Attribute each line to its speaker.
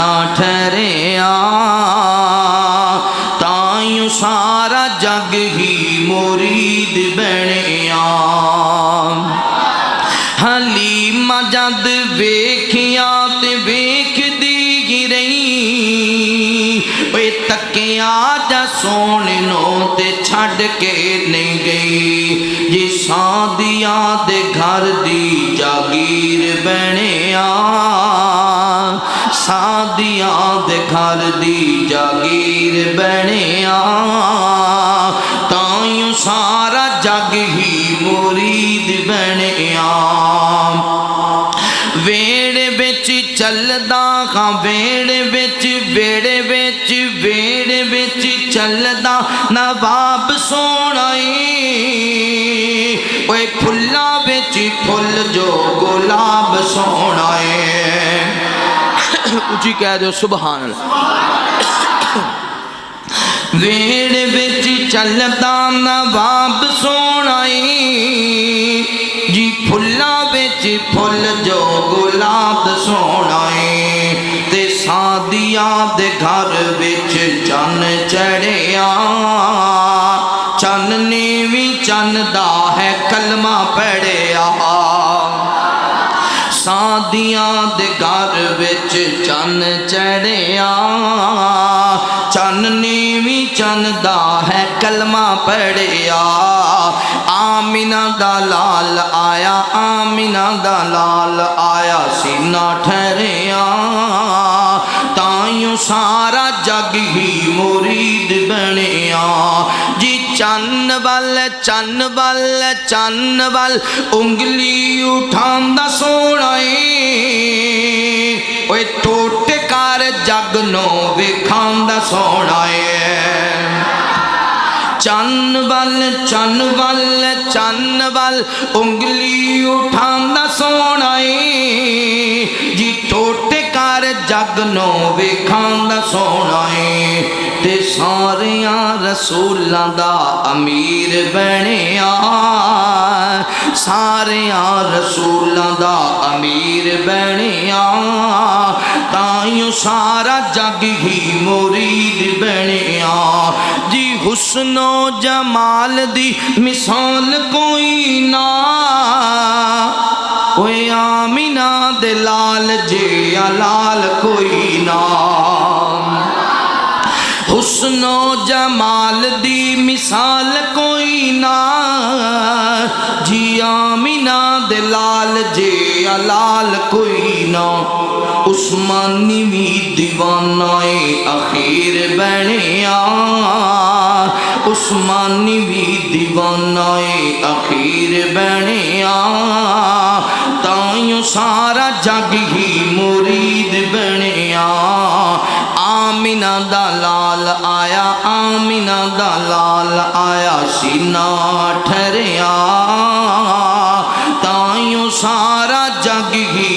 Speaker 1: सीना ठहरिया, ताइयों सारा जग ही मुरीद बनिया। हलीमा जद वेखिया ते वेखदी ही रही, ओए तकिया जा सोने नो ते छड़ के नहीं गई। जी सादिया दे घर दी जागीर बनिया, सादिया दे घर दी जागीर बनिया, ताइयों सारा जग ही मुरीद बनिया। वेड़े बिच चलदा हाँ वेड़े बिच वेड़े बिच वेड़े बिच चलदा नवाब सोना, ओए फुल्ला बिच फुल जो गुलाब सोना है। उची कह दो सुभान अल्लाह। वेड़ बिच चलदा नवाब सोना जी, फुल्ला बिच फुल जो गुलाब सोना ते सादिया दे घर बिच चन चढ़िया, चन ने भी चन दा है कलमा पढ़िया। सादिया दे घर बिच चन चढ़िया, चन ने भी चन दा है कलमा पढ़िया। आमिना दा लाल आया, आमिना दा लाल आया, सीना ठहरिया, ताइयों सारा जग ही मुरीद बनिया। जी चन्न बल उंगली उठांदा सोना, ओए टोट कर जग नो विखांदा सोना। चन्न बल उंगली उठांदा सोना, जी टोट कर जग नो विखांदा सोना। ते सारिया रसूलां दा अमीर बनिया, सारिया रसूलां दा अमीर बनिया, ताइयों सारा जग ही मुरीद बनिया। जी हुस्नो जमाल दी मिसाल कोई ना, ओए आमिना दे लाल जे लाल कोई ना। हुस्नो जमाल दी मिसाल कोई ना, जी आमिना दे लाल जे लाल कोई ना। उस्मानी भी दीवानाए अखीर बनिया, उस्मानी भी दीवानाए अखीर बनिया, ताइयों सारा जग ही मुरीद बनिया। आमिना दा लाल आया, आमिना दा लाल आया, सीना ठहरिया, ताइयों सारा जग ही